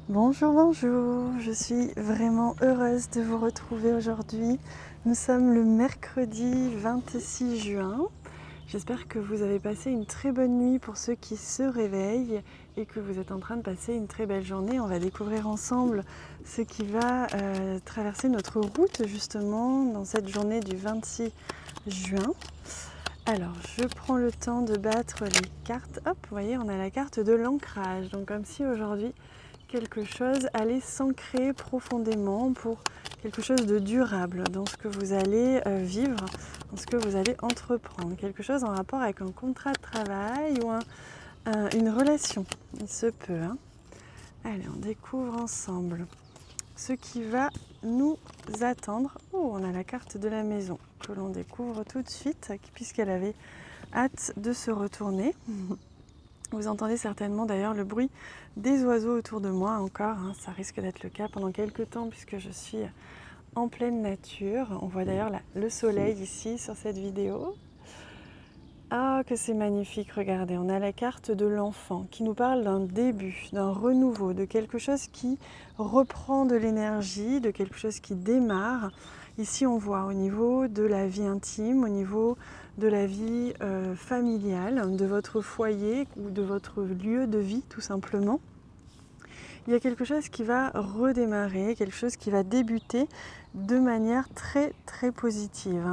Bonjour, bonjour, je suis vraiment heureuse de vous retrouver aujourd'hui. Nous sommes le mercredi 26 juin. J'espère que vous avez passé une très bonne nuit pour ceux qui se réveillent et que vous êtes en train de passer une très belle journée. On va découvrir ensemble ce qui va traverser notre route justement dans cette journée du 26 juin. Alors, je prends le temps de battre les cartes. Hop, vous voyez, on a la carte de l'ancrage. Donc comme si aujourd'hui, quelque chose allait s'ancrer profondément pour quelque chose de durable dans ce que vous allez vivre, dans ce que vous allez entreprendre. Quelque chose en rapport avec un contrat de travail ou une relation. Il se peut. Allez, on découvre ensemble ce qui va nous attendre. Oh, on a la carte de la maison que l'on découvre tout de suite puisqu'elle avait hâte de se retourner. Vous entendez certainement d'ailleurs le bruit des oiseaux autour de moi encore, ça risque d'être le cas pendant quelques temps puisque je suis en pleine nature. On voit d'ailleurs le soleil ici sur cette vidéo. Ah, que c'est magnifique, regardez, on a la carte de l'enfant qui nous parle d'un début, d'un renouveau, de quelque chose qui reprend de l'énergie, de quelque chose qui démarre. Ici, on voit au niveau de la vie intime, au niveau de la vie familiale, de votre foyer ou de votre lieu de vie tout simplement. Il y a quelque chose qui va redémarrer, quelque chose qui va débuter de manière très très positive.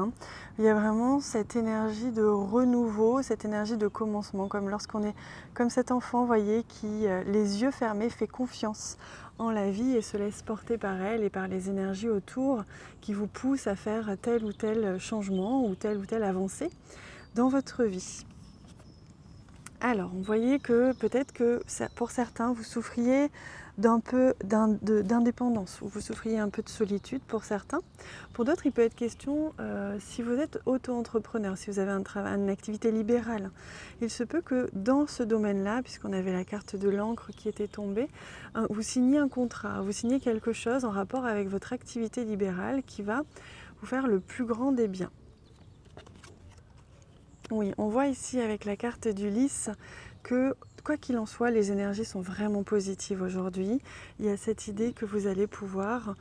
Il y a vraiment cette énergie de renouveau, cette énergie de commencement, comme lorsqu'on est comme cet enfant, vous voyez, qui, les yeux fermés, fait confiance en la vie et se laisse porter par elle et par les énergies autour qui vous poussent à faire tel ou tel changement ou telle avancée dans votre vie. Alors, vous voyez que peut-être que pour certains, vous souffriez d'un peu d'indépendance ou vous souffriez un peu de solitude pour certains. Pour d'autres, il peut être question, si vous êtes auto-entrepreneur, si vous avez une activité libérale, il se peut que dans ce domaine-là, puisqu'on avait la carte de l'encre qui était tombée, vous signiez un contrat, vous signez quelque chose en rapport avec votre activité libérale qui va vous faire le plus grand des biens. Oui, on voit ici avec la carte du lys que quoi qu'il en soit, les énergies sont vraiment positives aujourd'hui. Il y a cette idée que vous allez pouvoir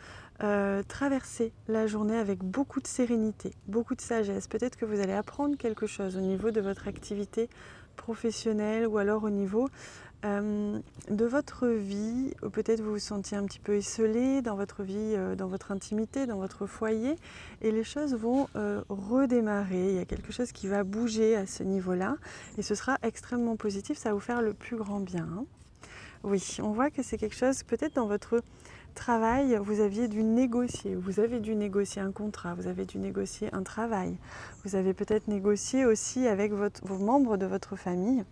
traverser la journée avec beaucoup de sérénité, beaucoup de sagesse. Peut-être que vous allez apprendre quelque chose au niveau de votre activité professionnelle ou alors au niveau de votre vie, ou peut-être vous vous sentiez un petit peu isolé dans votre vie, dans votre intimité, dans votre foyer, et les choses vont redémarrer. Il y a quelque chose qui va bouger à ce niveau-là, et ce sera extrêmement positif, ça va vous faire le plus grand bien. Oui, on voit que c'est quelque chose, peut-être dans votre travail, vous avez dû négocier un contrat, vous avez dû négocier un travail, vous avez peut-être négocié aussi avec vos membres de votre famille.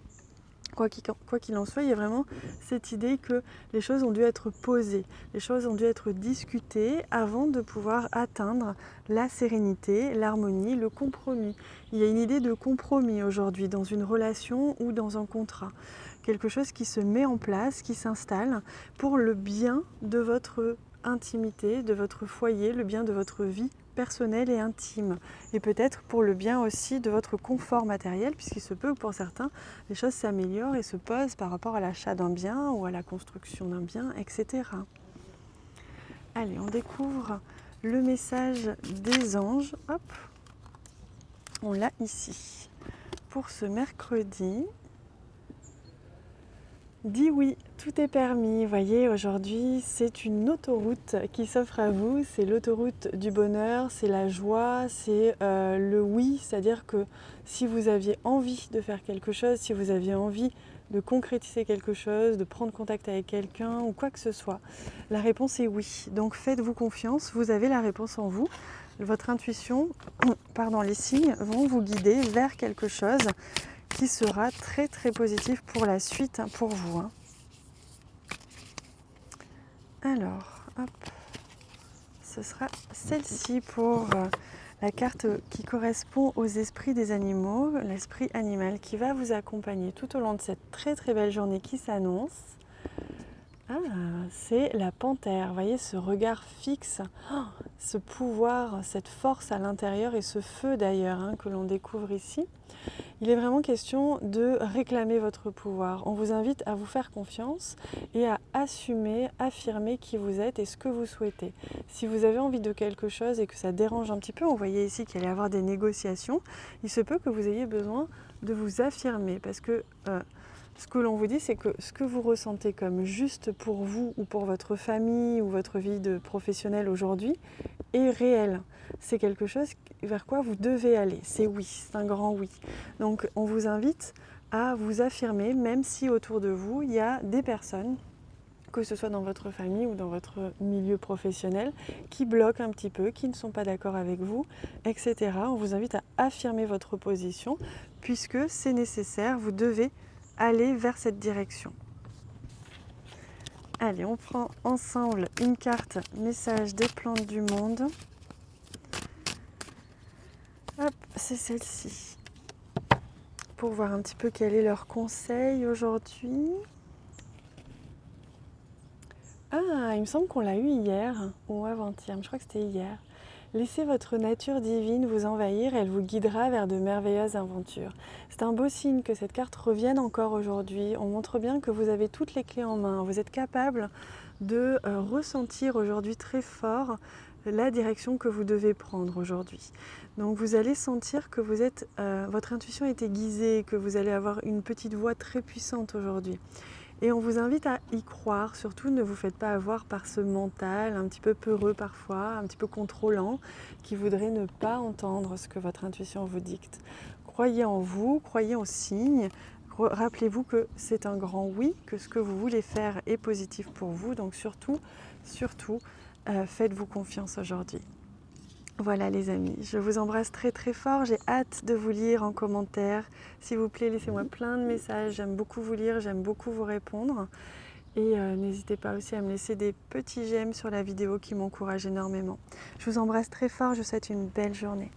Quoi qu'il en soit, il y a vraiment cette idée que les choses ont dû être posées, les choses ont dû être discutées avant de pouvoir atteindre la sérénité, l'harmonie, le compromis. Il y a une idée de compromis aujourd'hui dans une relation ou dans un contrat. Quelque chose qui se met en place, qui s'installe pour le bien de votre intimité, de votre foyer, le bien de votre vie personnelle et intime. Et peut-être pour le bien aussi de votre confort matériel, puisqu'il se peut que pour certains, les choses s'améliorent et se posent par rapport à l'achat d'un bien ou à la construction d'un bien, etc. Allez, on découvre le message des anges. Hop, on l'a ici. Pour ce mercredi, dis oui, tout est permis. Vous voyez, aujourd'hui, c'est une autoroute qui s'offre à vous. C'est l'autoroute du bonheur, c'est la joie, c'est le oui. C'est-à-dire que si vous aviez envie de faire quelque chose, si vous aviez envie de concrétiser quelque chose, de prendre contact avec quelqu'un ou quoi que ce soit, la réponse est oui. Donc faites-vous confiance, vous avez la réponse en vous. Votre intuition, les signes vont vous guider vers quelque chose qui sera très très positif pour la suite, pour vous. Alors, hop, ce sera celle-ci pour la carte qui correspond aux esprits des animaux, l'esprit animal qui va vous accompagner tout au long de cette très très belle journée qui s'annonce. Ah, c'est la panthère. Vous voyez ce regard fixe, ce pouvoir, cette force à l'intérieur et ce feu d'ailleurs que l'on découvre ici. Il est vraiment question de réclamer votre pouvoir. On vous invite à vous faire confiance et à assumer, affirmer qui vous êtes et ce que vous souhaitez. Si vous avez envie de quelque chose et que ça dérange un petit peu, on voyait ici qu'il allait y avoir des négociations, il se peut que vous ayez besoin de vous affirmer parce que ce que l'on vous dit, c'est que ce que vous ressentez comme juste pour vous ou pour votre famille ou votre vie de professionnel aujourd'hui est réel. C'est quelque chose vers quoi vous devez aller. C'est oui, c'est un grand oui. Donc on vous invite à vous affirmer, même si autour de vous, il y a des personnes, que ce soit dans votre famille ou dans votre milieu professionnel, qui bloquent un petit peu, qui ne sont pas d'accord avec vous, etc. On vous invite à affirmer votre position, puisque c'est nécessaire, vous devez aller vers cette direction. Allez, on prend ensemble une carte message des plantes du monde. Hop, c'est celle-ci. Pour voir un petit peu quel est leur conseil aujourd'hui. Ah, il me semble qu'on l'a eu hier ou avant-hier, je crois que c'était hier. Laissez votre nature divine vous envahir, elle vous guidera vers de merveilleuses aventures. C'est un beau signe que cette carte revienne encore aujourd'hui. On montre bien que vous avez toutes les clés en main. Vous êtes capable de ressentir aujourd'hui très fort la direction que vous devez prendre aujourd'hui. Donc vous allez sentir que vous êtes, votre intuition est aiguisée, que vous allez avoir une petite voix très puissante aujourd'hui. Et on vous invite à y croire, surtout ne vous faites pas avoir par ce mental un petit peu peureux parfois, un petit peu contrôlant, qui voudrait ne pas entendre ce que votre intuition vous dicte. Croyez en vous, croyez aux signes, rappelez-vous que c'est un grand oui, que ce que vous voulez faire est positif pour vous, donc surtout, faites-vous confiance aujourd'hui. Voilà les amis, je vous embrasse très très fort, j'ai hâte de vous lire en commentaire. S'il vous plaît, laissez-moi plein de messages, j'aime beaucoup vous lire, j'aime beaucoup vous répondre. Et n'hésitez pas aussi à me laisser des petits j'aime sur la vidéo qui m'encouragent énormément. Je vous embrasse très fort, je vous souhaite une belle journée.